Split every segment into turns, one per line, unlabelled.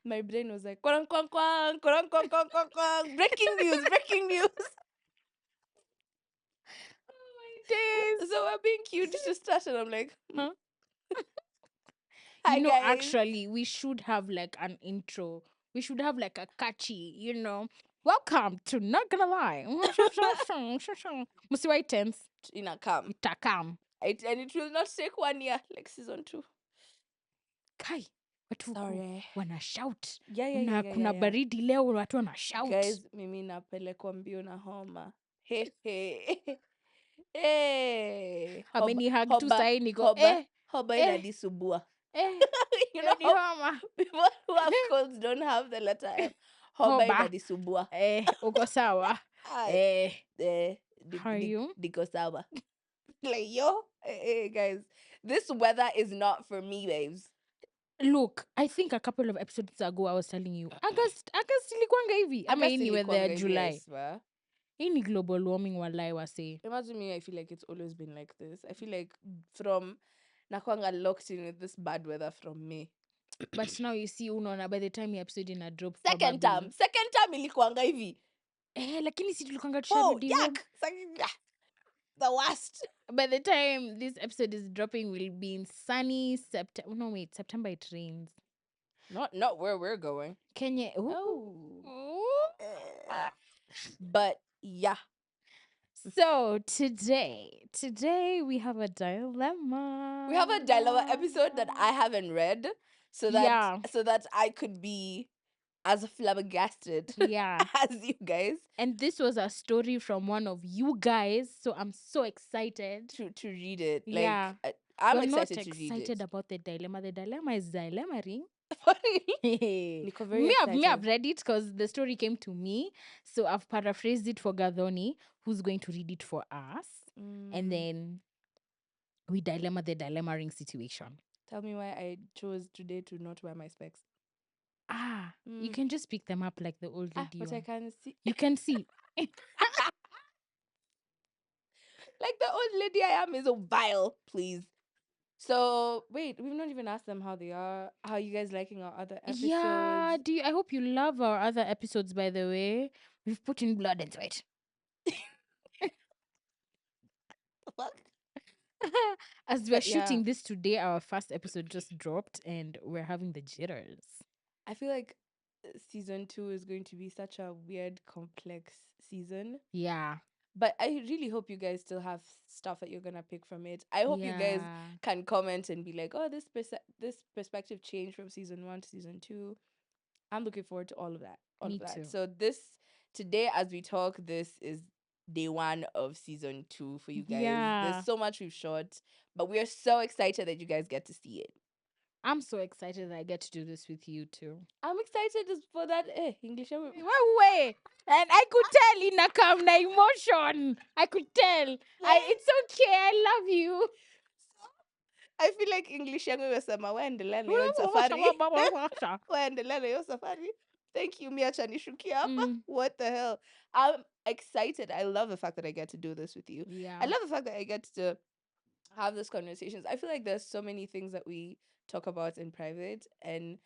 My brain was like, "Kwang, kwang, kwang, kwang, kwang, kwang, kwang, kwang. Breaking news, breaking news."
Oh my days.
So we're being cute to start, and I'm like,
Huh?
"Hi, guys."
Actually, we should have like an intro. We should have like a catchy, welcome to Not Gonna Lie. Musiwai tense.
In a cam.
Itakam.
And it will not take 1 year like season 2.
Kai. Watu
Sorry.
wana shout.
Yeah.
Kuna baridi leo watu wana shout.
Guys, mimi napelekwa mbio na homa. Hey. Hey.
Ameni hug tu sahi niko
Hoba inadisubua. You know,
ni homa.
people who have colds don't have the letter M. Hoba inadisubua.
Uko sawa. How are you?
Diko sawa. Like, yo, hey, guys, this weather is not for me, babes.
Look, I think a couple of episodes ago I was telling you, August ilikuwanga hivi. Ama hii ni weather July.
Yes, ba?
Hii ni global warming walai wase.
Imagine me, I feel like it's always been like this. I feel like from nakwanga locked in with this bad weather from May.
But now you see unaona by the time the episode ina drop
Second time ilikuwanga hivi.
Lakini si tulikanga
Oh,
tusharudi
yuck. The worst.
By the time this episode is dropping, we'll be in sunny September. No, wait, September it rains.
Not where we're going.
Kenya.
But yeah.
So today we have a dilemma.
We have a dilemma episode that I haven't read, so that I could be as flabbergasted as you guys.
And this was a story from one of you guys, so I'm so excited
to read it.
Yeah.
Like I'm
We're
excited
not
to read it.
excited about the dilemma. The dilemma is dilemma-ring.
Nico, very
I've read it because the story came to me. So I've paraphrased it for Gadhoni, who's going to read it for us. And then we dilemma the dilemma ring situation.
Tell me why I chose today to not wear my specs.
You can just pick them up like the old lady.
But I can see.
You can see.
Like the old lady I am is so vile, please. So wait, we've not even asked them how they are. How are you guys liking our other episodes?
Yeah, I hope you love our other episodes, by the way. We've put in blood and sweat. As we're shooting this today, our first episode just dropped and we're having the jitters.
I feel like season 2 is going to be such a weird, complex season.
Yeah.
But I really hope you guys still have stuff that you're gonna pick from it. I hope you guys can comment and be like, "Oh, this perspective changed from season 1 to season 2." I'm looking forward to all of that.
Me too.
So today, as we talk, this is day 1 of season 2 for you guys.
Yeah.
There's so much we've shot, but we are so excited that you guys get to see it.
I'm so excited that I get to do this with you too.
I'm excited for that. English.
Way. And I could tell in a calm emotion. I could tell. It's okay. I love you.
I feel like English yangu imesema waendelea na hiyo safari. Waendelea na hiyo safari. Thank you, miacha nishukie hapa. What the hell? I'm excited. I love the fact that I get to do this with you.
Yeah.
I love the fact that I get to have these conversations. I feel like there's so many things that we talk about in private, and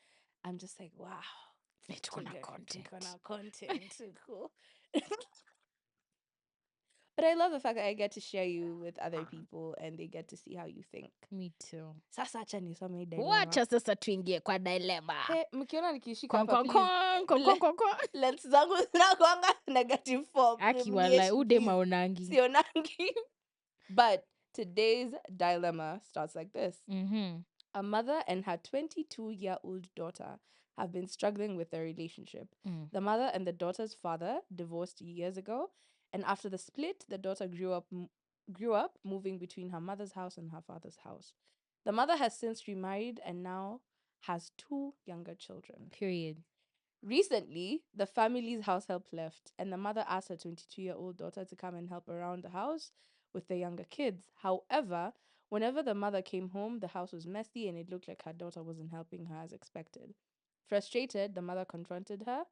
I'm just like, wow.
It's gonna content.
Cool. But I love the fact that I get to share you with other people and they get to see how you think.
Me too.
Sasa acha nisome dilemma.
Wacha sasa tuingie kwa dilemma.
Mkiona nikishika hapa please. Lens zangu zinakuanga negative 4.
Aki wala ude maonangi.
Sionangi. But today's dilemma starts like this. A mother and her 22-year-old daughter have been struggling with their relationship. The mother and the daughter's father divorced years ago, and after the split, the daughter grew up moving between her mother's house and her father's house. The mother has since remarried and now has 2 younger children.
Period.
Recently, the family's house help left, and the mother asked her 22-year-old daughter to come and help around the house with the younger kids. However, whenever the mother came home, the house was messy and it looked like her daughter wasn't helping her as expected. Frustrated, the mother confronted her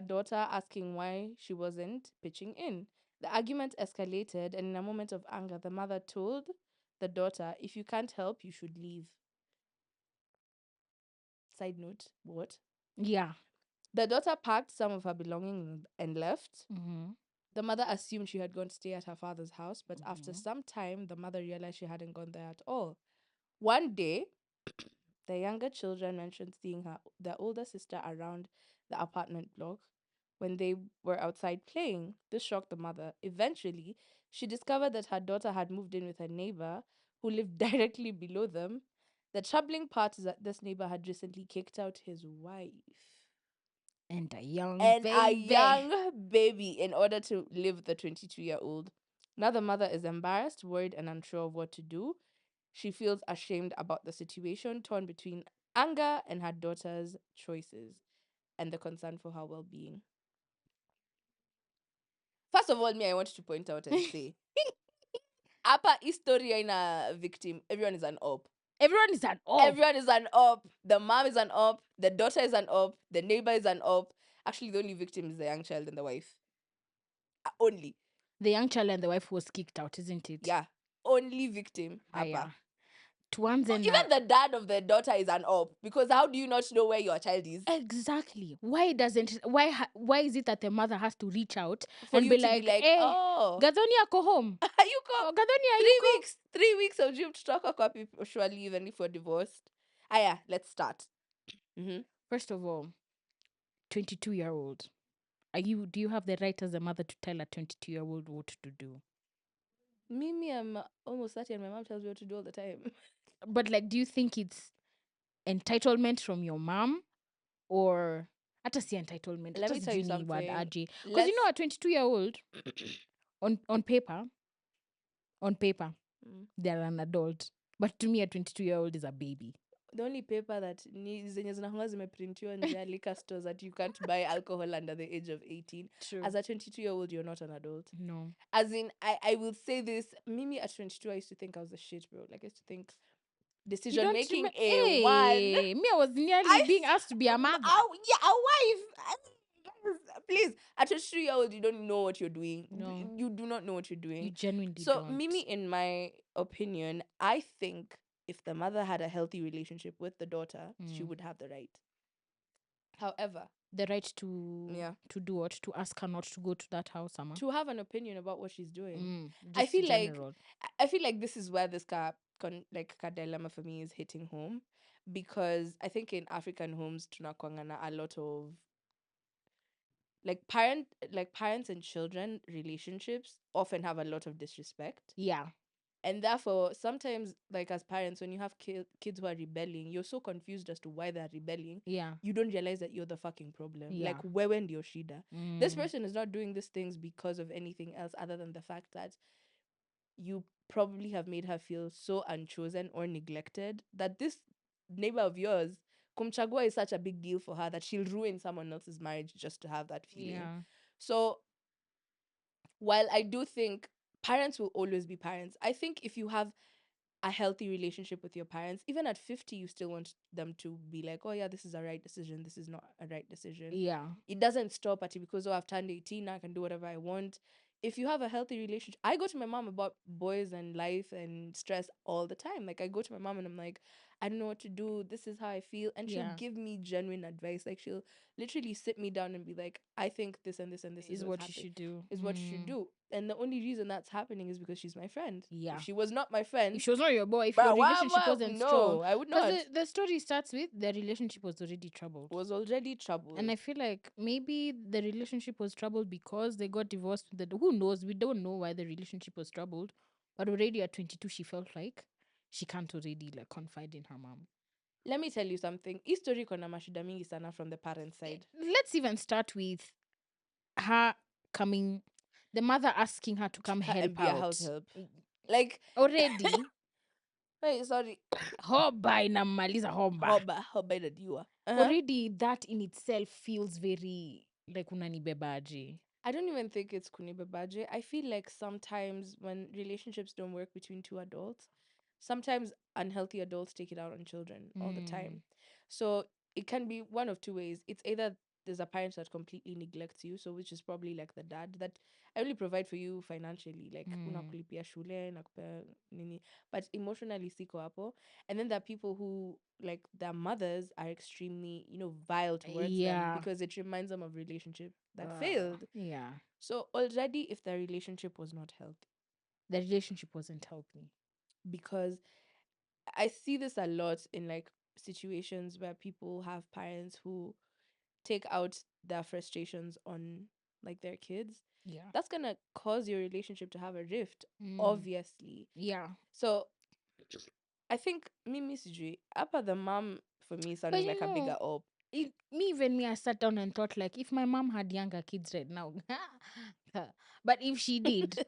daughter, asking why she wasn't pitching in. The argument escalated, and in a moment of anger, the mother told the daughter, "If you can't help, you should leave." Side note, what?
Yeah.
The daughter packed some of her belongings and left.
Mm-hmm.
The mother assumed she had gone to stay at her father's house, but after
Mm-hmm.
some time, the mother realized she hadn't gone there at all. One day, the younger children mentioned seeing their older sister around the apartment block when they were outside playing. This shocked the mother. Eventually, she discovered that her daughter had moved in with a neighbor who lived directly below them. The troubling part is that this neighbor had recently kicked out his wife
And a young
and a
baby.
young baby in order to live with the 22-year-old. Now the mother is embarrassed, worried, and unsure of what to do. She feels ashamed about the situation, torn between anger and her daughter's choices and the concern for her well being. First of all, me, I want to point out and say, Apa Historia in a victim, everyone is an op.
Everyone is an op.
Everyone is an op. The mom is an op. The daughter is an op. The neighbor is an op. Actually, the only victim is the young child and the wife. Only.
The young child and the wife was kicked out, isn't it?
Yeah. Only victim.
Ah,
Apa.
yeah. Tuanze
Even the dad of the daughter is an op because how do you not know where your child is?
exactly. Why is it that the mother has to reach out
For
and
you
be
to be
like,
like,
"Eh,
oh,
Gathoni ako home.
you come
Oh, Gathoni
three
ayuko."
weeks, 3 weeks of gym to talk about people surely even if we're divorced. Ah yeah, let's start. Mm-hmm.
First of all, 22-year-old. Do you have the right as a mother to tell a 22-year-old what to do?
Mimi, I'm almost 30 and my mom tells me what to do all the time.
But like, do you think it's entitlement from your mom or hata si entitlement?
Let
Hata
me tell you
sijui ni word
something.
aje. Because you
Let's
know a 22-year-old on paper, on paper,
Mm.
they're an adult. But to me, a 22-year-old is a baby.
The only paper that ni zenye zinakuanga zimeprintiwa nje ya liquor stores that you can't buy alcohol under the age of 18.
True.
As a 22-year-old, you're not an adult.
No.
As in, I will say this. Mimi at 22, I used to think I was a shit, bro. Like, I used to think
You
decision
don't
making
remember?
A1.
Hey, me, I was nearly
I
being asked to be a mother.
yeah, a wife. Please, at a 3 year old, you don't know what you're doing.
No,
You do not know what you're
you
doing.
genuinely
So,
don't.
Mimi, in my opinion, I think if the mother had a healthy relationship with the daughter, she
Mm.
would have the right. However,
The right to
yeah,
do what? To ask her not to go to that house, Ama.
to have an opinion about what she's doing. I
Just
feel like
general.
I feel like this is where this dilemma for me is hitting home, because I think in African homes tunakwangana a lot of like parents and children relationships often have a lot of disrespect,
Yeah,
and therefore sometimes, like, as parents, when you have kids who are rebelling, you're so confused as to why they're rebelling.
yeah,
You don't realize that you're the fucking problem. Like,
yeah.
where when your shida, this
Mm,
person is not doing these things because of anything else other than the fact that you probably have made her feel so unchosen or neglected that this neighbor of yours, kumchagua, is such a big deal for her that she'll ruin someone else's marriage just to have that feeling.
yeah,
So while I do think parents will always be parents, I think if you have a healthy relationship with your parents, even at 50, you still want them to be like, oh, yeah, this is a right decision. This is not a right decision.
yeah,
It doesn't stop at it because, oh, I've turned 18, now I can do whatever I want. If you have a healthy relationship, I go to my mom about boys and life and stress all the time. Like, I go to my mom and I'm like, I don't know what to do. This is how I feel. And she'll
yeah.
give me genuine advice. Like, she'll literally sit me down and be like, I think this and this and this is
Is
what's
what you
happening,
should do.
is what you should do. And the only reason that's happening is because she's my friend. If
Yeah.
she was not my friend,
If she was not your boy, if your
but
relationship wasn't strong,
no, I would
because
not.
the story starts with the relationship was already troubled.
Was already
And
troubled.
I feel like maybe the relationship was troubled because they got divorced. Who knows? We don't know why the relationship was troubled. But already at 22, she felt like she can't already like confide in her mom.
Let me tell you something. History kona mashida mingi sana from the parent side.
Let's even start with her coming, the mother asking her to come
And
help
be a house
out.
help. Like,
Already,
hey, sorry.
hoba inamaliza hoba.
Hoba inadiwa.
Already that in itself feels very like unanibebaji.
I don't even think it's kunibebaje. I feel like sometimes when relationships don't work between two adults, sometimes unhealthy adults take it out on children all the time.
Mm.
So it can be one of two ways. It's either there's a parent that completely neglects you, so which is probably like the dad that I only provide for you financially, like unakulipia shule, nakupea nini, but emotionally siko hapo. And then there are people who like their mothers are extremely, vile towards them
Yeah.
because it reminds them of relationship that failed.
Yeah.
So already if the relationship was not healthy,
The relationship wasn't healthy.
because I see this a lot in like situations where people have parents who take out their frustrations on like their kids.
Yeah.
That's gonna cause your relationship to have a rift,
Mm.
obviously.
Yeah.
So I think Mimi Sijui, Appa the mom for me
But
sounding like
you
a bigger
know,
op.
even me, I sat down and thought, like, if my mom had younger kids right now, but if she did,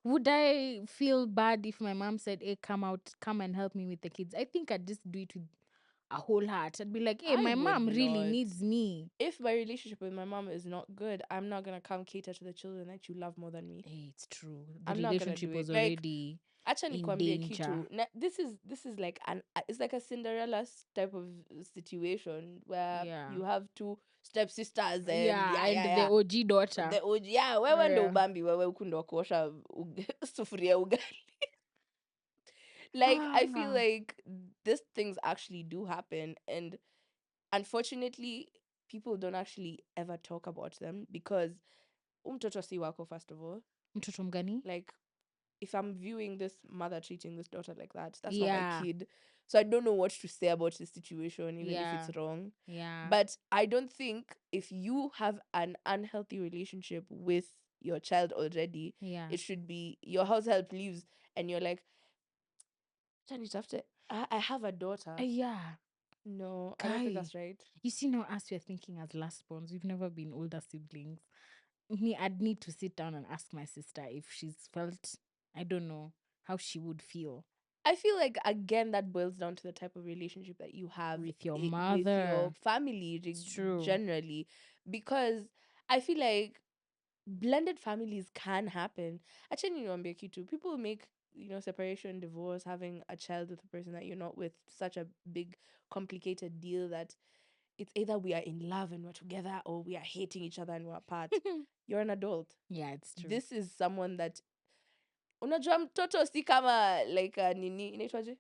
would I feel bad if my mom said, "Hey, come out, come and help me with the kids"? I think I'd just do it with a whole heart. I'd be like, "Hey,
I
my
would
mom really
not.
needs me."
If my relationship with my mom is not good, I'm not gonna come cater to the children that you love more than me.
Hey, it's true. The
I'm not gonna do
relationship
it.
was
Like,
already
acha
in
nikwambie
danger.
kitu. This is like it's like a type of situation where
Yeah.
you have two stepsisters and
Yeah,
yeah,
and
yeah,
the
yeah.
OG daughter.
The OG, yeah, wewe ndo
Yeah.
ubambi, wewe huku ndo kuosha sufuria ugali. Like I feel like these things actually do happen, and unfortunately people don't actually ever talk about them because umtoto si wako, first of all.
Mtoto mgani?
Like if I'm viewing this mother treating this daughter like that, that's not my
Yeah.
kid. So I don't know what to say about the situation, even if it's
Yeah.
wrong.
Yeah.
But I don't think if you have an unhealthy relationship with your child already,
Yeah.
it should be your house help leaves and you're like, Johnny, after I have a daughter.
Yeah.
No, I don't think
Guy.
that's right.
You see, now us we're thinking as last borns. We've never been older siblings. Me, I'd need to sit down and ask my sister if she's felt, I don't know, how she would feel
I feel like again that boils down to the type of relationship that you have
with your
with your
mother.
family
It's true.
generally, because I feel like blended families can happen. Actually, niwaambie kitu, people make separation, divorce, having a child with a person that you're not with such a big complicated deal that it's either we are in love and we're together or we are hating each other and we're apart. You're an adult.
Yeah, it's true.
This is someone that unajua mtoto si kama like nini inaitwaje,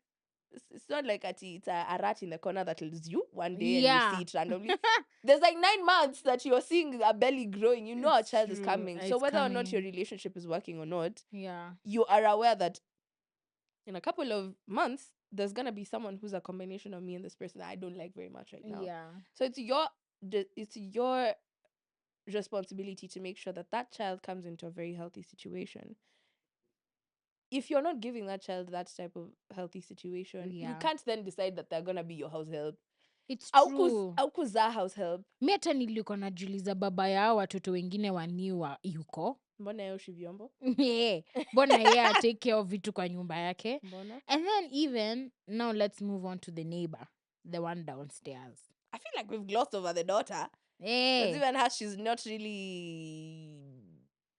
it's not like it's a rat in the corner that tells you one day and you see
Yeah.
it randomly. There's like 9 months that you're seeing a belly growing. You know a
It's
child is
true.
coming. So
It's
whether or not your
coming.
relationship is working or not,
Yeah.
you are aware that in a couple of months there's gonna be someone who's a combination of me and this person that I don't like very much right now.
Yeah.
So it's your responsibility to make sure that that child comes into a very healthy situation. If you're not giving that child that type of healthy situation, you
Yeah.
can't then decide that they're gonna be your house help.
It's true.
Aukuzaa house help.
Mi hata nilikuwa najiuliza baba yao watoto wengine waniwa yuko.
Mbona yoshi vyombo?
Mbona yeye atake care of vitu kwa nyumba yake.
Mbona?
And then even now let's move on to the neighbor, the one downstairs.
I feel like we've glossed over the daughter. Because
Hey.
even her, she's not really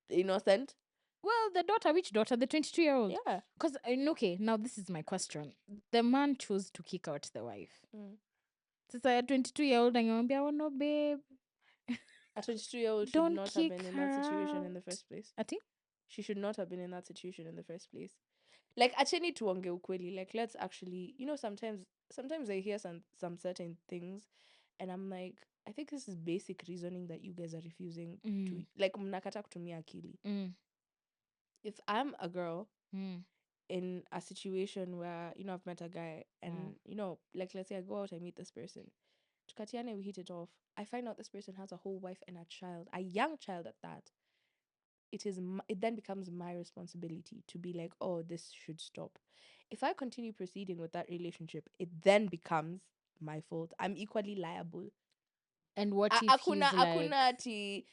innocent.
Well, the daughter, which daughter? The 22-year-old.
Yeah.
Because, okay, now this is my question. The man chose to kick out the wife.
Mm.
Sasa 22-year-old angemwambia, oh no, babe,
A 22-year-old should
don't
not have
kick
been in that
her
situation in the
out.
first place.
I think.
She should not have been in that situation in the first place. Like, acheni tuonge ukweli. Like, let's actually, sometimes I hear some certain things and I'm like, I think this is basic reasoning that you guys are refusing to, like, mnakata kutumia akili.
Mm.
If I'm a girl
Mm.
in a situation where, I've met a guy and, like, let's say I go out, I meet this person. Tukatiane, we hit it off. I find out this person has a whole wife and a child, a young child at that. It then becomes my responsibility to be like, oh, this should stop. If I continue proceeding with that relationship, it then becomes my fault. I'm equally liable.
And what if he's like,
Akuna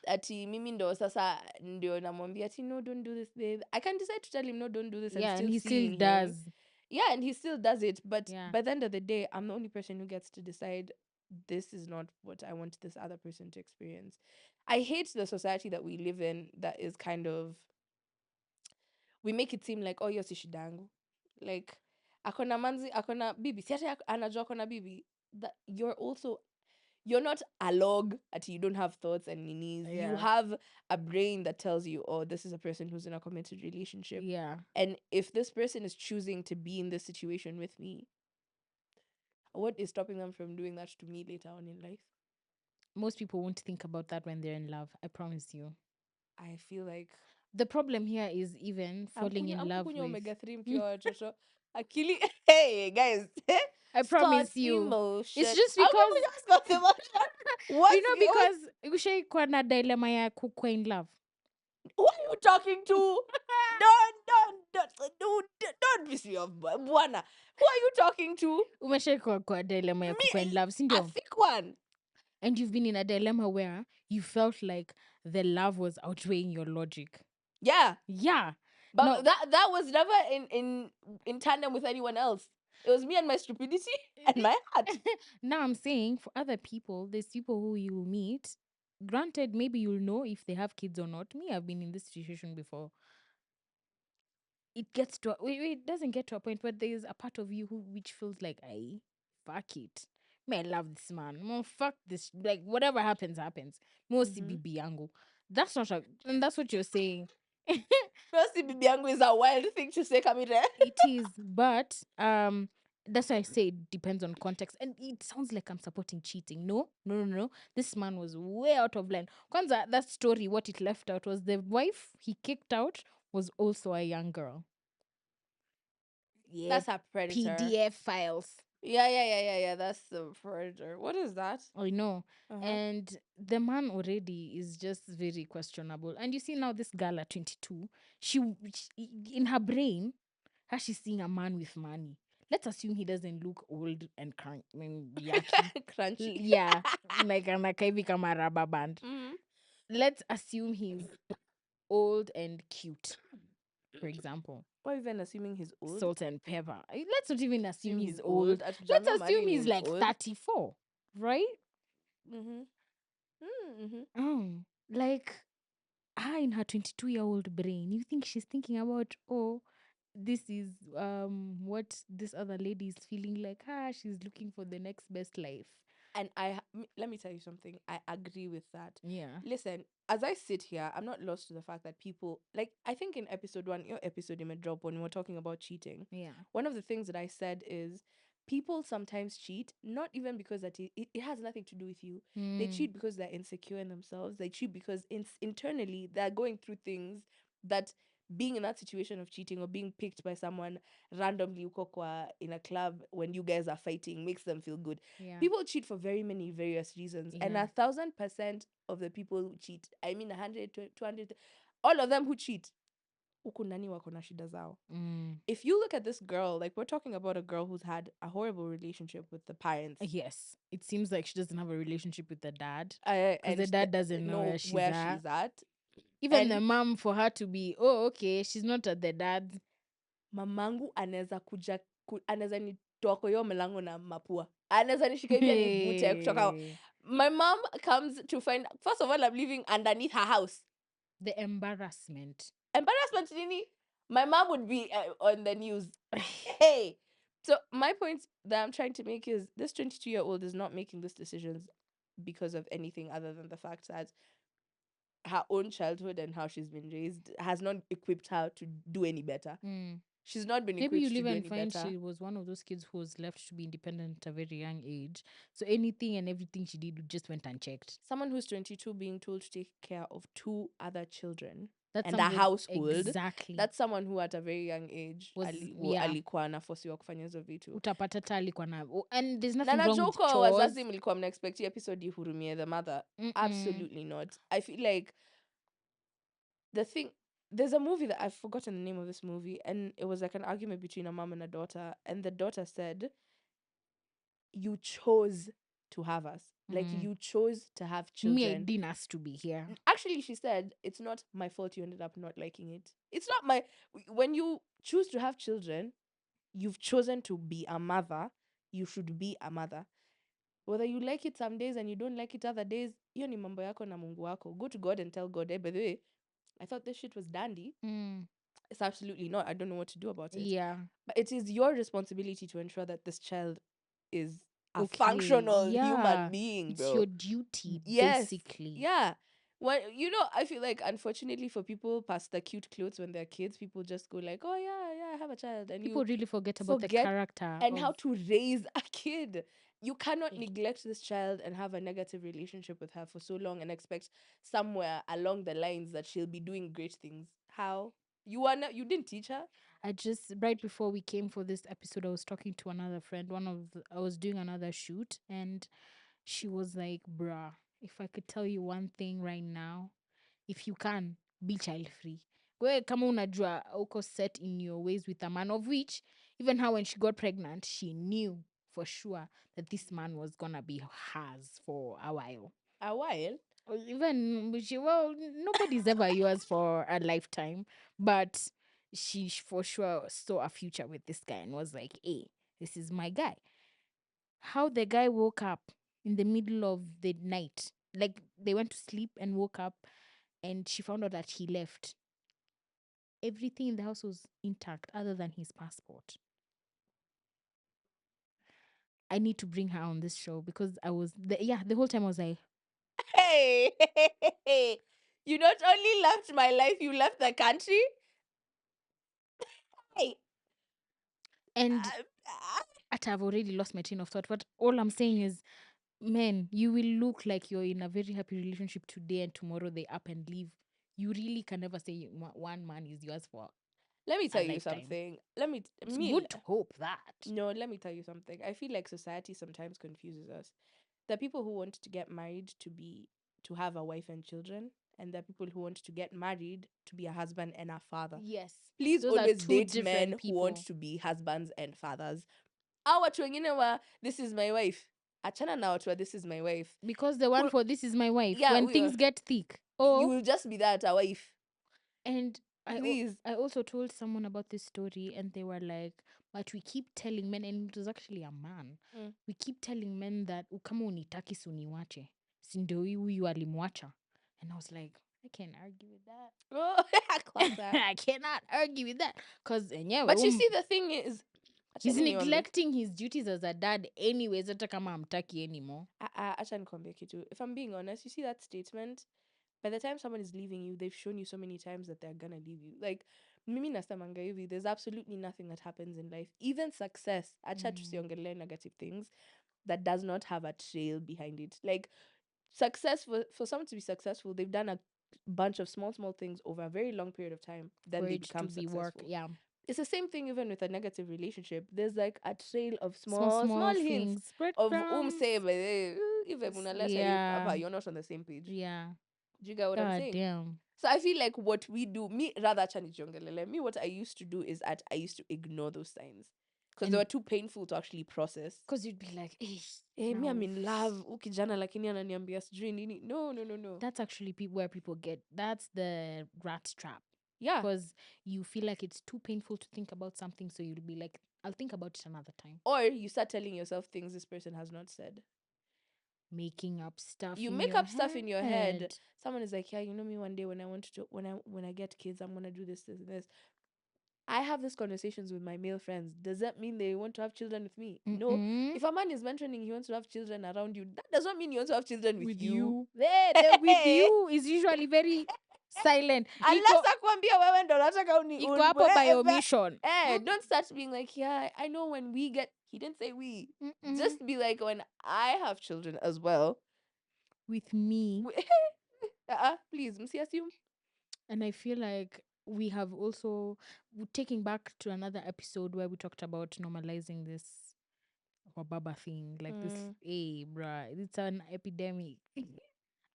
ati mimi ndo sasa ndio namwambia ati no, don't do this, babe. I can decide to tell him no, don't do this, and
yeah, and
still
he still
seeing him.
does.
Yeah, and he still does it. But
Yeah.
by the end of the day, I'm the only person who gets to decide this is not what I want this other person to experience. I hate the society that we live in that is kind of, we make it seem like, oh, hiyo si shida yangu. Like, akona manzi, akona bibi. Si ati anajua akona bibi. That you're also, you're not a log at you don't have thoughts and knees. You
Yeah.
have a brain that tells you, oh, this is a person who's in a committed relationship.
Yeah.
And if this person is choosing to be in this situation with me, what is stopping them from doing that to me later on in life?
Most people won't think about that when they're in love. I promise you.
I feel like
The problem here is even falling in love
amkunywa
with.
omega 3 mkiwa watoto akili. Hey guys,
I
Scott
promise you. It's
emotion.
just because
Amkunywa Scott emotion. What's what?
because ushaikuwa na dilemma ya kukua in love.
Who are you talking to? Don't piss me off, bwana. Who are you talking to?
Umeshaikuwa kwa dilemma ya kukua in
Me,
love, si
a
ndio?
thick one.
And you've been in a dilemma where you felt like the love was outweighing your logic.
Yeah,
Yeah.
but
No,
that was never in tandem with anyone else. It was me and my stupidity and my heart.
now I'm saying for other people, there's people who you will meet. Granted, maybe you'll know if they have kids or not. Me, I've been in this situation before. It gets to it doesn't get to a point, but there's a part of you who which feels like, I fuck it. May I love this man. Mo fuck this. Like whatever happens, happens. Mo si
Mm-hmm.
bibi yangu. That's not a, and that's what you're saying.
Firstly, bibi yangu is a wild thing to say, Kamire.
It is, but that's why I say it depends on context. And it sounds like I'm supporting cheating. No, no, no, no. This man was way out of line. Kwanza, that story, what it left out was the wife he kicked out was also a young girl. Yeah,
That's a predator.
PDF files.
Yeah. That's the predator. What is that?
I know.
Uh-huh.
And the man already is just very questionable. And you see now this girl at 22, she in her brain, how she's seeing a man with money. Let's assume he doesn't look old and yucky.
Crunchy.
Yeah, like anakaa hivi kama rubber band.
Mm-hmm.
Let's assume he's old and cute, for example.
Or even assuming he's old.
Salt and pepper. Let's not even assume
Assume
he's
he's
old.
old. At
Let's
Jamia
assume
Marini
he's
is
like
old.
34, right?
Mm-hmm. Mm-hmm.
Like in her 22-year-old brain, you think she's thinking about, oh, this is what this other lady is feeling like. She's looking for the next best life.
And let me tell you something. I agree with that.
Yeah.
Listen, as I sit here, I'm not lost to the fact that people, like, I think in episode 1, your episode in my drop when we were talking about cheating.
Yeah.
One of the things that I said is people sometimes cheat, not even because that it has nothing to do with you. They cheat because they're insecure in themselves. They cheat because internally they're going through things that being in that situation of cheating or being picked by someone randomly uko in a club when you guys are fighting makes them feel good.
Yeah.
People cheat for very many various reasons, and
Yeah.
1,000% of the people who cheat, I mean 100, 200, all of them who cheat, huku ndani wako na shida zao. If you look at this girl, like we're talking about a girl who's had a horrible relationship with the parents.
Yes. It seems like she doesn't have a relationship with the dad.
And
Because the dad doesn't know where she's
at.
Even
And
the mom, for her to be, oh, okay, she's not at the dad's.
mamangu anaweza kuja anaweza nitoa kwa hiyo mlango na mapua, anaweza nishika hivi anivute kutoka. My mom comes to find, first of all, I'm living underneath her house.
The embarrassment
Nini? My mom would be on the news. Hey, so my point that I'm trying to make is this 22-year-old is not making these decisions because of anything other than the fact that her own childhood and how she's been raised has not equipped her to do any better. She's not been
Maybe
equipped
you'll
to do
even
any
find
better.
she was one of those kids who was left to be independent at a very young age. So anything and everything she did just went unchecked.
Someone who's 22 being told to take care of 2 other children
That's
and a
somebody
household.
exactly.
That's someone who at a very young age
Was yeah.
alikuwa anafosiwa kufanya hizo vitu.
Utapata hata alikuwa na and there's
Na
nothing wrong with
najua
chores.
wazazi mlikuwa mnaexpect episode ihurumie the mother. Absolutely not. I feel like the thing, there's a movie that I've forgotten the name of this movie, and it was like an argument between a mom and a daughter, and the daughter said, you chose to have us. Like, you chose to have children.
Me, I didn't ask to be here.
Actually, she said, it's not my fault you ended up not liking it. It's not my... When you choose to have children, you've chosen to be a mother. You should be a mother. Whether you like it some days and you don't like it other days, hiyo ni mambo yako na Mungu wako. Go to God and tell God, by the way, I thought this shit was dandy. It's absolutely not. I don't know what to do about it.
Yeah.
But it is your responsibility to ensure that this child is a
Okay,
functional human
yeah.
being,
It's
bro.
your duty,
Yes.
basically.
Yeah. When I feel like unfortunately for people past the cute clothes when they're kids, people just go like, "Oh yeah, yeah, I have a child," and you
People really forget about the
forget
character
and
of.
how to raise a kid. You cannot
Eh,
neglect this child and have a negative relationship with her for so long and expect somewhere along the lines that she'll be doing great things. How? You are not. You didn't teach her.
I just right before we came for this episode, I was talking to another friend. I was doing another shoot, and she was like, "Bruh, if I could tell you one thing right now, if you can be child free, kama unajua uko set in your ways with a man, of which even her when she got pregnant, she knew for sure that this man was gonna be hers for a while.
A while.
Or even nobody's ever yours for a lifetime, but for sure saw a future with this guy and was like, hey, this is my guy. How the guy woke up in the middle of the night, like they went to sleep and woke up, and she found out that he left. Everything in the house was intact other than his passport. I need to bring her on this show because the whole time I was like,
Hey, you not only left my life, you left the country. Hey,
and I've already lost my train of thought. But all I'm saying is, man, you will look like you're in a very happy relationship today and tomorrow they up and leave. You really can never say one man is yours for
let me
a
tell you
lifetime.
something. Let me
It's
me
good to hope that.
no. Let me tell you something. I feel like society sometimes confuses us. There are people who want to get married to have a wife and children, and there are people who want to get married to be a husband and a father.
Yes,
Please
those are
always
two
date men
different
who want
people.
to be husbands and fathers. Our wengine wa this is my wife. Achana na watu wa this is my wife.
Because the one
Who-
for this is my wife.
Yeah,
When things get thick.
you
Oh,
will just be that a wife.
and
Please.
I also told someone about this story, and they were like, "But we keep telling men, and it was actually a man.
Mm.
We keep telling men that kama unitaki suniwache, si ndio huyu alimwacha." And I was like, I can't argue with that.
Oh, clock that.
I cannot argue with that because yeah,
But you see, the thing is,
he's
achani niwambe.
neglecting his duties as a dad anyways. Hata kama amtaki anymore.
Acha nikwambie kitu. If I'm being honest, you see that statement? By the time someone is leaving you, they've shown you so many times that they're gonna leave you. Like, mimi nasemanga hivi, there's absolutely nothing that happens in life, even success, acha tusiongelee negative things, that does not have a trail behind it. Like, success, for someone to be successful, they've done a bunch of small things over a very long period of time, then
For
they
it to
become
be work,
successful.
yeah.
It's the same thing even with a negative relationship. There's like a trail of
Small
small hints
things,
of
breadcrumbs.
say if
Yeah,
you're not on the same page.
yeah.
Do you get what I'm
God
saying?
damn.
So I feel like what we do, me rather chanijongelele, me what I used to do is that I used to ignore those signs because they were
And
too painful to actually process.
because you'd be like, eh,
Hey, me I'm
now
in love. Ukijana lakini ananiambia sijui nini. No, no, no, no.
that's actually where people get that's the rat trap.
Yeah.
Because you feel like it's too painful to think about something, so you'll be like, I'll think about it another time.
Or you start telling yourself things this person has not said.
Making up stuff
You
in
make
your
up stuff in your head.
head.
Someone is like, yeah, you know me, one day when I want to when I get kids, I'm gonna do this, and this. I have these conversations with my male friends. Does that mean they want to have children with me? No.
Mm-mm.
If a man is mentioning he wants to have children around you, that does not mean he wants to have children with
With
you.
you. The with you is usually very silent.
Unless akwambia wewe ndo unataka
Iko hapo by omission.
don't start being like, yeah, I know when we get, he didn't say we.
Mm-mm.
Just be like, when I have children as well.
With me.
Please, msi assume.
And I feel like we have also taking back to another episode where we talked about normalizing this baba thing, like this.
Mm.
Hey, bruh, it's an epidemic,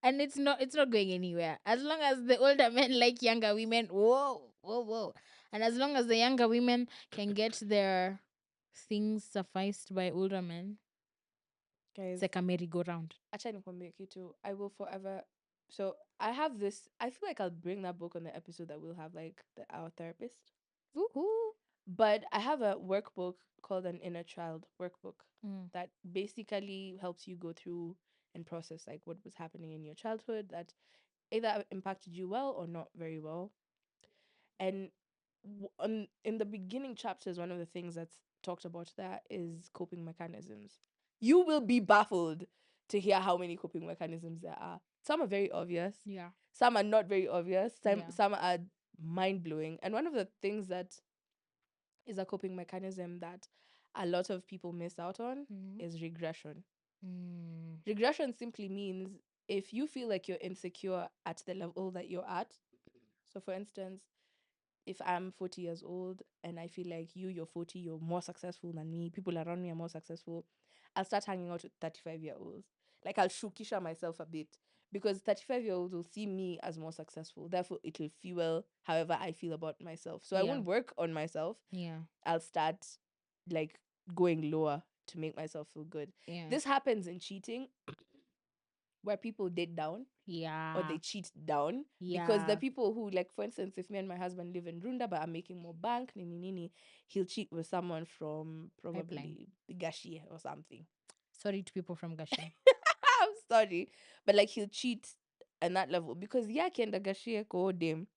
and it's not going anywhere. As long as the older men like younger women, whoa, whoa, whoa, and as long as the younger women can get their things sufficed by older men, it's
Guys,
like a merry-go-round.
acha nikwambie kitu. I will forever. So I have this. I feel like I'll bring that book on the episode that we'll have like our therapist.
Woohoo!
But I have a workbook called an inner child workbook
Mm.
that basically helps you go through and process like what was happening in your childhood that either impacted you well or not very well. And in the beginning chapters, one of the things that's talked about there is coping mechanisms. You will be baffled to hear how many coping mechanisms there are. Some are very obvious.
Yeah.
Some are not very obvious.
Yeah.
Some are mind blowing. And one of the things that is a coping mechanism that a lot of people miss out on is regression.
Mm.
Regression simply means if you feel like you're insecure at the level that you're at. So, for instance, if I'm 40 years old and I feel like you're 40, you're more successful than me, people around me are more successful, I'll start hanging out with 35-year-olds. Like I'll shukisha myself a bit because 35-year-olds will see me as more successful. Therefore, it'll fuel however I feel about myself. So I
Yeah.
won't work on myself.
Yeah.
I'll start like going lower to make myself feel good.
Yeah.
This happens in cheating where people date down or
Yeah.
they cheat down because the
Yeah.
people who, like, for instance, if me and my husband live in Runda but I'm making more bank, nini nini, he'll cheat with someone from
Pipeline.
probably Gashi or something.
Sorry to people from Gashi.
I'm sorry, but like he'll cheat on that level because yeah, kenda Gashi ko dem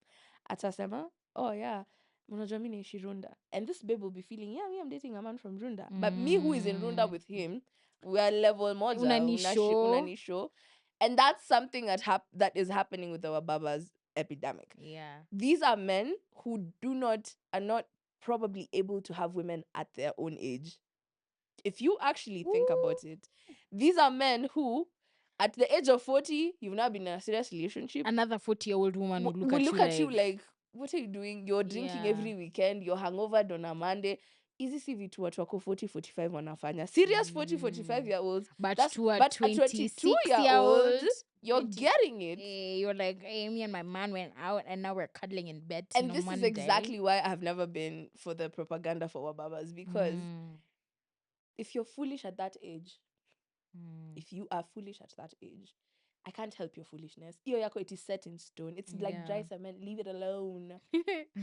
atasema, oh yeah, unajua mi naishi Runda, and this babe will be feeling, yeah, me I'm dating a man from Runda, but me who is in Runda with him, we are level moja,
Unanisho.
unanisho, and that's something that is happening with our babas epidemic.
Yeah.
These are men who are not probably able to have women at their own age. If you actually think
Woo.
about it, these are men who, at the age of 40, you've not been in a serious relationship,
Another 40-year-old woman would look
will
at you
look at you
like,
like, what are you doing? You're drinking
yeah.
every weekend, you're hangover on a Monday. Easy CV to watu wako 40, 45 wanafanya. Serious 40, 45-year-olds.
But to a
But a 22-year-old,
26-year-old,
you're getting it.
you're like, hey, me and my man went out and now we're cuddling in bed
And
on
this is
Monday.
exactly why I have never been for the propaganda for Wababas, because if you're foolish at that age, if you are foolish at that age, I can't help your foolishness. Iyo yako, it is set in stone. It's like dry cement. Leave it alone.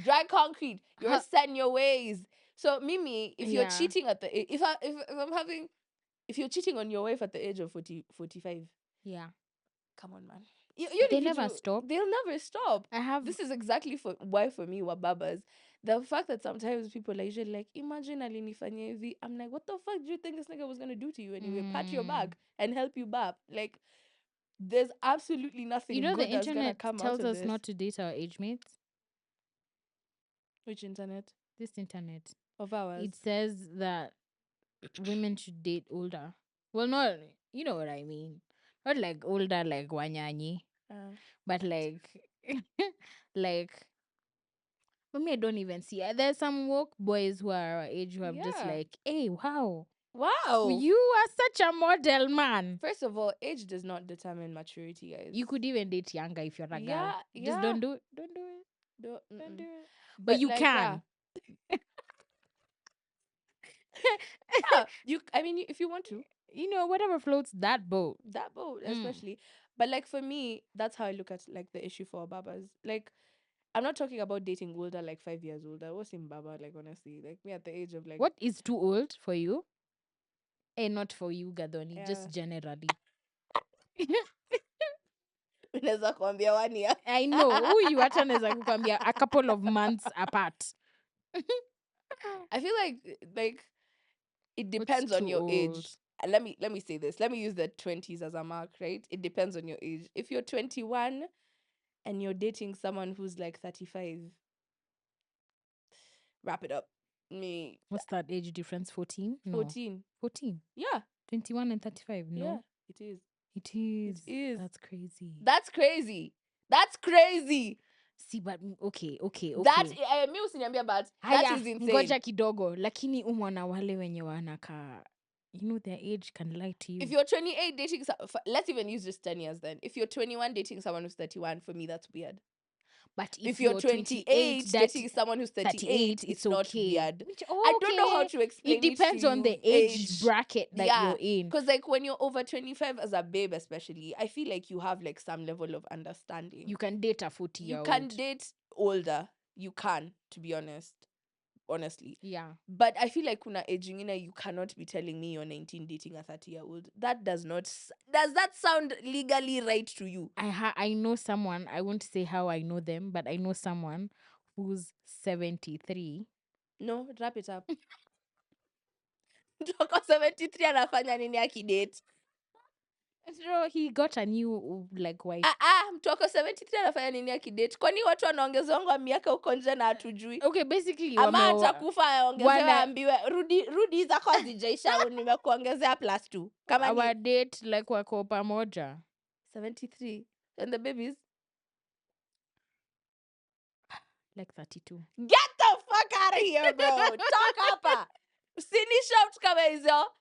Dry concrete. You're set in your ways. So Mimi, if you're cheating at the if you're cheating on your wife at the age of 40, 45,
Yeah.
come on, man.
They never stop.
They'll never stop.
I have
This is exactly why for me wababas. The fact that sometimes people are usually like, imagine alinifanya hivi. I'm like, what the fuck do you think this nigga was gonna do to you anyway? Pat your back and help you back. Like, there's absolutely
you
nothing
know the
good that's gonna
internet
come out
tells
of
us
this.
not to date our age mates.
Which internet?
This internet.
Of ours.
It says that women should date older. Well, not, you know what I mean. Not like older like Wanyanyi, but like like for me I don't even see. There's some woke boys who are our age who have just
Yeah.
like, hey, wow.
Wow.
You are such a model, man.
First of all, age does not determine maturity, guys.
You could even date younger if you're a girl.
Yeah,
Just
yeah.
don't do it. Don't do it. Don't do
Mm-mm.
it. But
But
you
like,
can.
yeah, I mean, if you want to,
You know, whatever floats that boat.
that boat especially. But like for me, that's how I look at like the issue for babas. Like, I'm not talking about dating older, like 5 years older. What's in baba? Like, honestly, like me at the age of like,
What is too old for you? Not for you, Gadoni,
yeah,
just generally.
unaweza kuambia 1 year.
I know. Huyu hata naweza kukwambia a couple of months apart.
I feel like it
What's
depends on
too
your
old?
age. And let me say this. Let me use the 20s as a mark, right? It depends on your age. If you're 21 and you're dating someone who's like 35, wrap it up. Me
What's that age difference? 14? No.
14.
14.
Yeah.
21 and 35.
Yeah,
No.
it is.
It is.
It is.
That's crazy.
That's crazy. That's crazy.
See, but okay.
That mi usiniambia but that
Haya,
is insane.
ngoja kidogo. Lakini umwana wale wenye wanaka, you know, their age can lie to you.
If you're 28 dating let's even use just 10 years then. If you're 21 dating someone who's 31, for me that's weird.
But
If you're 28 dating someone who's 38, it's not
okay.
weird.
Which,
I don't know how
okay.
to explain
It depends
to
on the
you.
age bracket that
Yeah.
you're in.
Because like when you're over 25 as a babe especially, I feel like you have like some level of understanding.
You can date a 40-year-old.
You can date older. You can, to be honest. Honestly.
Yeah.
But I feel like kuna age ingine, you cannot be telling me you're 19 dating a 30-year-old. That does that sound legally right to you?
I know someone, I won't say how I know them, but I know someone who's 73.
No, wrap it up. Mtu ako 73 anafanya nini akidate?
So he got a new like wife.
Mtu ako 73 anafanya nini akidate? Kwani watu wanaongezwa miaka huko nje na hatujui?
Okay, basically
Ama atakufa aongezewe
wana
ambiwe rudi zako hazijaisha nimekuongezea +2. Kama
our
ni
date like wako pamoja.
73 and the babies
Like 32.
get the fuck out of here bro. Talk hapa. Usinishout kama hizo.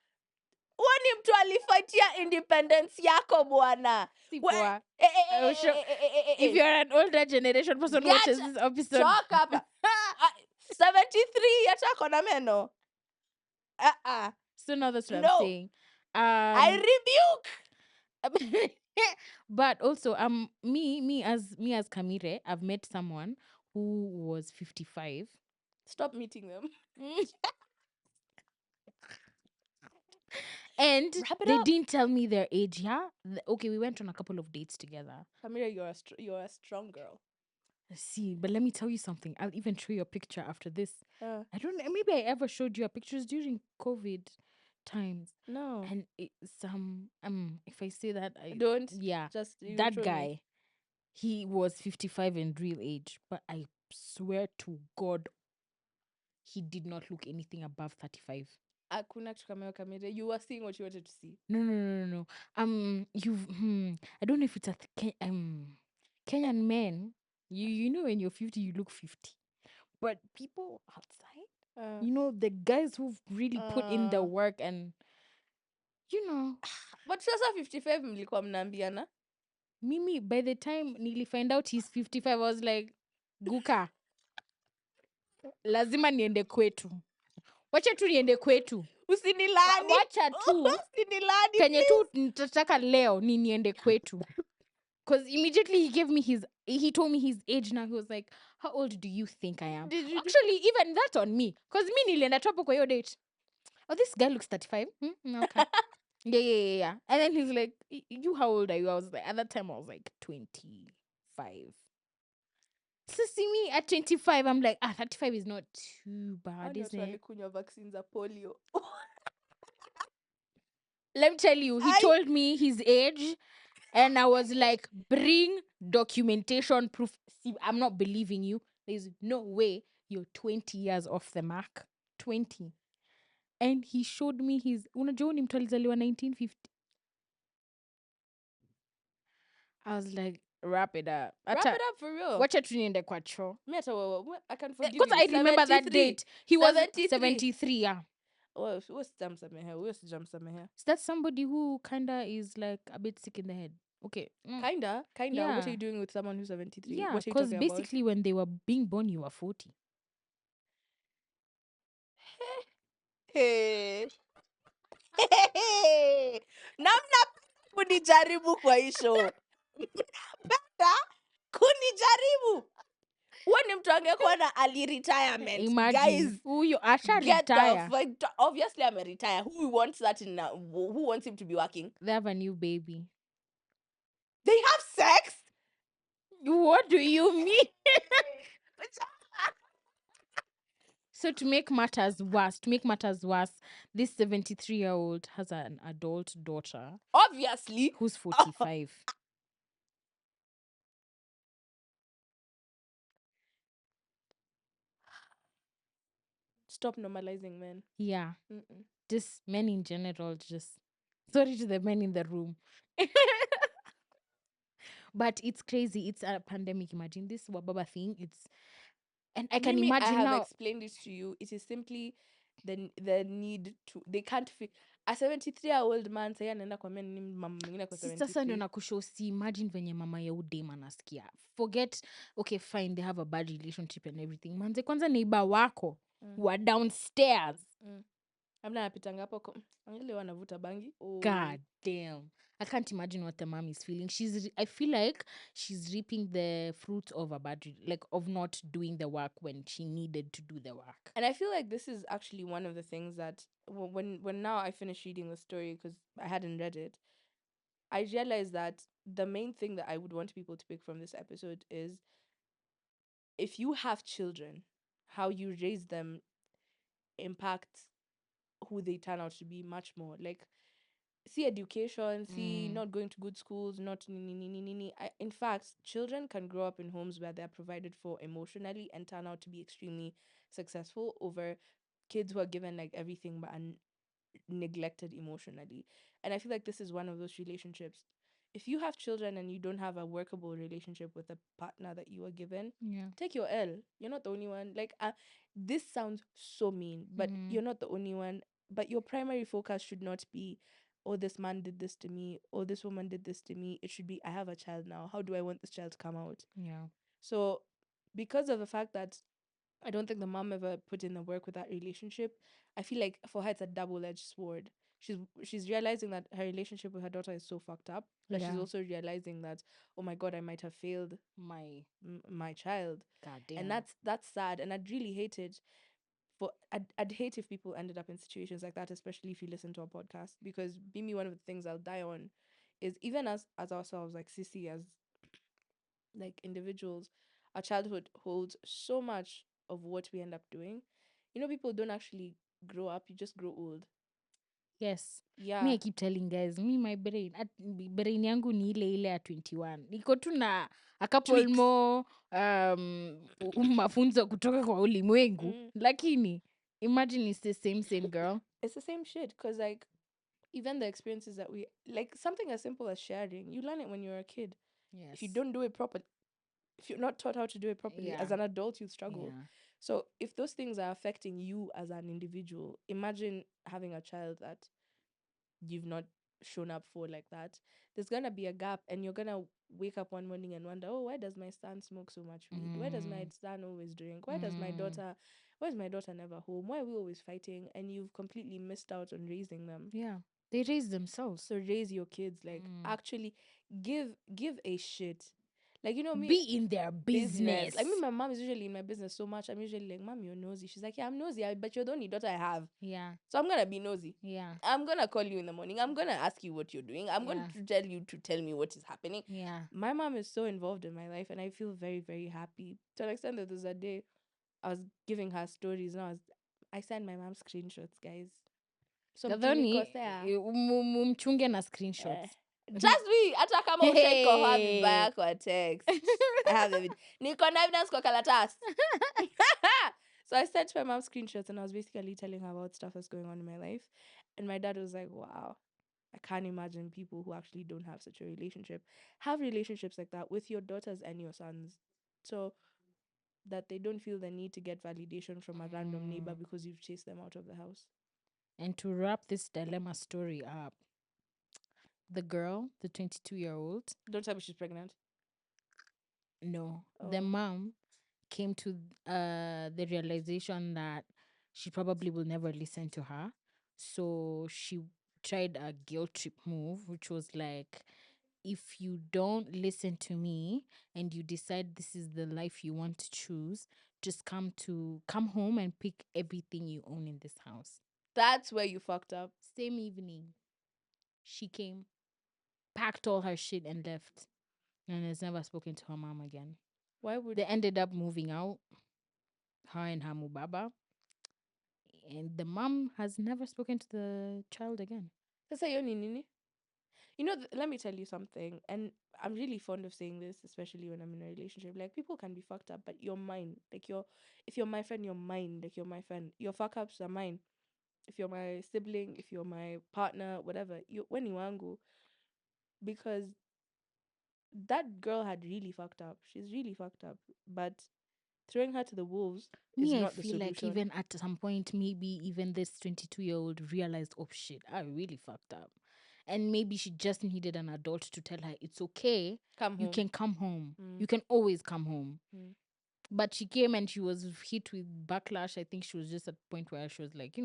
Huo ni mtu alifightia independence yako bwana.
Si
We-
poa.
eh, eh, eh,
I will show-
eh, eh, eh, eh,
If
eh.
you're an older generation person who watches
Gacha.
this episode,
Talk hapa. 73 hata kona meno.
so now that's what I'm
No.
saying.
I rebuke.
But also me as Kamire, I've met someone who was 55.
Stop meeting them.
And
Wrap it
they
up.
didn't tell me their age. Yeah, okay, we went on a couple of dates together.
Kamira, you're a strong girl.
See, but let me tell you something. I'll even show you a picture after this. I don't know. Maybe I ever showed you a pictures during COVID times.
No.
And some if I say that, I
Don't.
Yeah,
Just
that guy, he was 55 in real age, but I swear to God, he did not look anything above 35.
Hakuna kitu kama hiyo Kamira. You were seeing what you wanted to see.
No. I don't know if it's a Kenyan men. You know when you're 50, you look 50. But people outside, the guys who've really put in the work and,
But sasa 55 mlikuwa mnaambiana?
Mimi, by the time Nili find out he's 55, I was like, Guka, lazima niende kwetu. Wacha tu niende kwetu.
Usinilani.
Wacha tu.
Usinilani.
Kenye tu nitataka leo ni niende kwetu. Because immediately he told me his age now. He was like, how old do you think I am? Actually, even that on me. Because me nilienda tu hapo kwa hiyo date. Oh, this guy looks 35. Okay. Yeah. And then he's like, you, how old are you? I was like, at that time, I was like 25. So see me at 25, I'm like, 35 is not too bad, is it?
Walikunywa vaccines za polio.
Let me tell you, he told me his age, and I was like, bring documentation proof. See, I'm not believing you. There's no way you're 20 years off the mark. 20. And he showed me his, unajua ni mtu alizaliwa 1950. I was like, wrap it up.
Wrap it up for real.
Wacha tu niende kwa choo.
I can forgive
Because
you.
I remember that date. He was 73, yeah.
What's jamsamehe?
Is that somebody who kinda is like a bit sick in the head? Okay.
Kinda.
Yeah.
What are you doing with someone who's 73?
Yeah,
What are you
because
talking
basically when they were being born, you were 40.
Hey. Namna kunijaribu kwa hii show. Mnapenda kunijaribu. Huo ni mtu angekuwa na early retirement.
Imagine.
Guys,
Huyo asha
get
retire.
the obviously I'm a retire. Who wants that who wants him to be working?
They have a new baby.
They have sex?
What do you mean? So to make matters worse, this 73-year-old has an adult daughter.
Obviously.
Who's 45.
Stop normalizing men.
Yeah.
Mm-mm.
Just men in general, just sorry to the men in the room. But it's crazy. It's a pandemic. Imagine this wababa thing. And I can imagine
I have
now.
explained it to you. It is simply the need to. They can't feel a 73-year-old man say anaenda kwa mimi mama mwingine kwa 73.
Sasa ndio nakushow, si imagine venye mama ya udem anasikia. Forget, okay fine, they have a bad relationship and everything. Manze kwanza neighbor wako wa downstairs.
Amna napitanga hapo angalia wanavuta bangi.
God damn. I can't imagine what the mom is feeling. I feel like she's reaping the fruits of a bad, of not doing the work when she needed to do the work.
And I feel like this is actually one of the things that when now I finished reading the story, because I hadn't read it, I realized that the main thing that I would want people to pick from this episode is, if you have children, how you raise them impacts who they turn out to be much more. Like, see education, see
Mm.
not going to good schools, not ni- ni- ni- ni- ni- in fact, children can grow up in homes where they're provided for emotionally and turn out to be extremely successful over kids who are given like everything but neglected emotionally. And I feel like this is one of those relationships. If you have children and you don't have a workable relationship with a partner that you were given,
Yeah.
take your L. You're not the only one. Like, this sounds so mean, but
Mm.
you're not the only one. But your primary focus should not be, oh, this man did this to me, or this woman did this to me. It should be, I have a child now. How do I want this child to come out?
Yeah.
So, because of the fact that I don't think the mom ever put in the work with that relationship. I feel like for her it's a double-edged sword. She's realizing that her relationship with her daughter is so fucked up, but she's
Yeah.
also realizing that, oh my god, I might have failed
My
my child, and
goddamn.
that's sad. And I'd really hate it. I'd hate if people ended up in situations like that, especially if you listen to a podcast, because be me, one of the things I'll die on is, even as ourselves, like Sissy, as like individuals, our childhood holds so much of what we end up doing. You know, people don't actually grow up, you just grow old.
Yes. Me,
Yeah.
I keep telling guys, me, my brain, brain yangu ni ile ile ya 21. Niko tu na a couple
Tweaks.
more mafunzo kutoka kwa ulimwengu.
Mm.
Lakini, imagine it's the same girl.
It's the same shit, because like, even the experiences that we like, something as simple as sharing, you learn it when you're a kid. If you
Yes.
don't do it properly, if you're not taught how to do it properly
Yeah.
as an adult, you struggle.
Yeah.
So if those things are affecting you as an individual, imagine having a child that you've not shown up for like that. There's gonna be a gap, and you're gonna wake up one morning and wonder, oh, why does my son smoke so much weed? Why does my
Mm.
son always drink?
Mm.
Why is my daughter never home? Why are we always fighting? And you've completely missed out on raising them.
Yeah. They raise themselves.
So raise your kids, like,
Mm.
actually give a shit. Like, you know me,
Be in their
business. Like, me,
business.
my mom is usually in my business so much. I'm usually like, Mom, you're nosy. She's like, yeah, I'm nosy, but you're the only daughter I have.
Yeah.
So I'm gonna be nosy.
Yeah.
I'm gonna call you in the morning. I'm gonna ask you what you're doing. I'm going
Yeah.
to tell you to tell me what is happening.
Yeah.
My mom is so involved in my life, and I feel very, very happy. To an extent that there's a day I was giving her stories, and I sent my mom screenshots, guys. Some
Gadhani
tulikosea.
mumchunge na
Eh.
screenshots.
Trust me, hata kama ushaikohoa
Hey.
vibaya kwa text. I have evidence. Niko na evidence kwa karatasi. So I sent my mom screenshots, and I was basically telling her about stuff that's going on in my life. And my dad was like, wow, I can't imagine people who actually don't have such a relationship have relationships like that with your daughters and your sons. So that they don't feel the need to get validation from a random neighbor
Mm.
because you've chased them out of the house.
And to wrap this dilemma story up, the girl, the 22-year-old,
Don't tell me she's pregnant.
no, the
Oh.
mom came to the realization that she probably will never listen to her. So she tried a guilt trip move, which was like, if you don't listen to me and you decide this is the life you want to choose, just come home and pick everything you own in this house.
That's where you fucked up.
Same evening, she came, packed all her shit and left, and has never spoken to her mom again.
Why would
They ended up moving out, her and her mubaba, and the mom has never spoken to the child again.
Sasa hiyo ni nini? You know, let me tell you something. And I'm really fond of saying this, especially when I'm in a relationship. Like, people can be fucked up, but you're mine. Like, if you're my friend, you're mine. Like, you're my friend. Your fuck ups are mine. If you're my sibling, if you're my partner, whatever, when you wangu, because that girl had really fucked up. She's really fucked up. But throwing her to the wolves is
Me, I
not the
feel like
solution.
even at some point, maybe even this 22-year-old realized, oh shit, I really fucked up. And maybe she just needed an adult to tell her, it's okay.
Come
You
home.
can come home.
Mm.
You can always come home.
Mm.
But she came and she was hit with backlash. I think she was just at a point where she was like,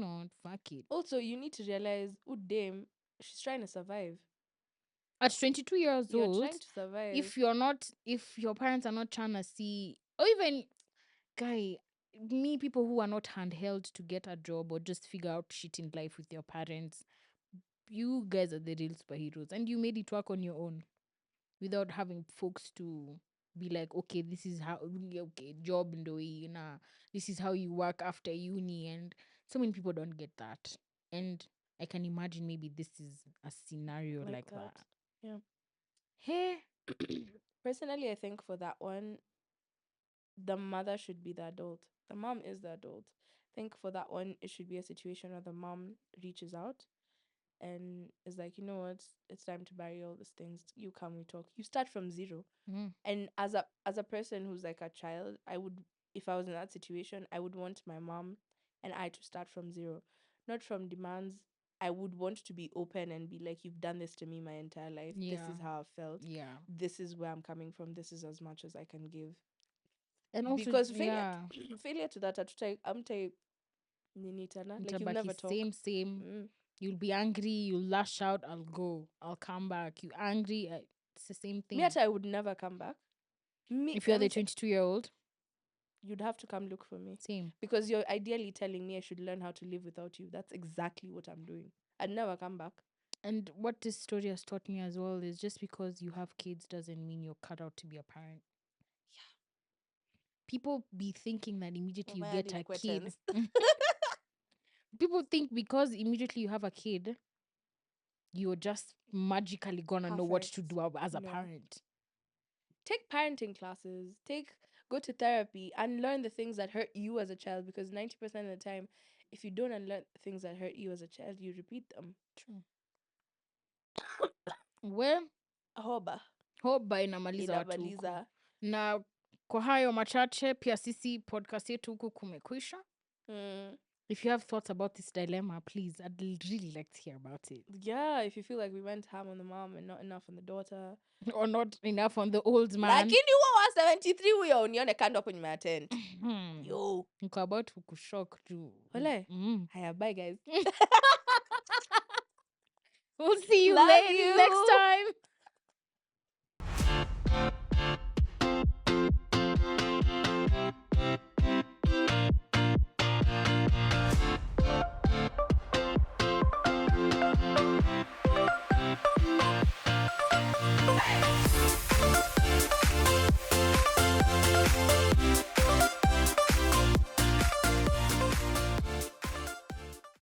fuck it.
Also, you need to realize, dame, she's trying to survive.
At 22 years
You're
old,
trying to survive.
if your parents are not trying to see, or even, guy, me, people who are not handheld to get a job or just figure out shit in life with your parents, you guys are the real superheroes. And you made it work on your own without having folks to be like, okay, this is how, okay, job ndo hii, nah, this is how you work after uni. And so many people don't get that. And I can imagine maybe this is a scenario
Like
like
that.
that.
Yeah.
Hey.
Personally, I think for that one, the mother should be the adult. The mom is the adult. I think for that one, it should be a situation where the mom reaches out and is like, you know what, it's time to bury all these things. You come, we talk. You start from zero.
Mm.
And as a person who's like a child, I would, if I was in that situation, I would want my mom and I to start from zero, not from demands. I would want to be open and be like, you've done this to me my entire life. This
Yeah.
is how I felt.
Yeah.
This is where I'm coming from. This is as much as I can give.
And also,
Because failure,
yeah,
failure to that, I'm take nini tena. Like you'll
Tabaki,
never talk.
same.
Mm.
You'll be angry, you'll lash out, I'll go, I'll come back. You angry, it's the same
Me,
thing.
I would never come back. Me,
If you're the
I'm
22-year-old,
you'd have to come look for me
same.
because you're ideally telling me I should learn how to live without you. That's exactly what I'm doing. I'd never come back.
And what this story has taught me as well is just because you have kids doesn't mean you're cut out to be a parent. People be thinking that
Oh,
immediately you
my
get
adding
a kid.
questions.
People think because immediately you have a kid, you're just magically gonna know what
Perfect.
to do as a
No.
parent.
Take parenting classes. Go to therapy and learn the things that hurt you as a child because 90% of the time, if you don't unlearn things that hurt you as a child, you repeat them.
True. Well,
Hoba.
hoba inamaliza watu huku.
Inamaliza.
Na kwa hayo machache pia sisi podcast yetu huku kumekwisha.
Mm.
If you have thoughts about this dilemma, please, I'd really like to hear about it.
Yeah, if you feel like we went ham on the mom and not enough on the daughter.
Or not enough on the old man.
Lakini huo wa 73 huyo unione kando hapo nyuma ya tent. Yo.
Niko about kukushock too.
Ole. Haya, bye guys.
We'll see you
Love
next
you.
time.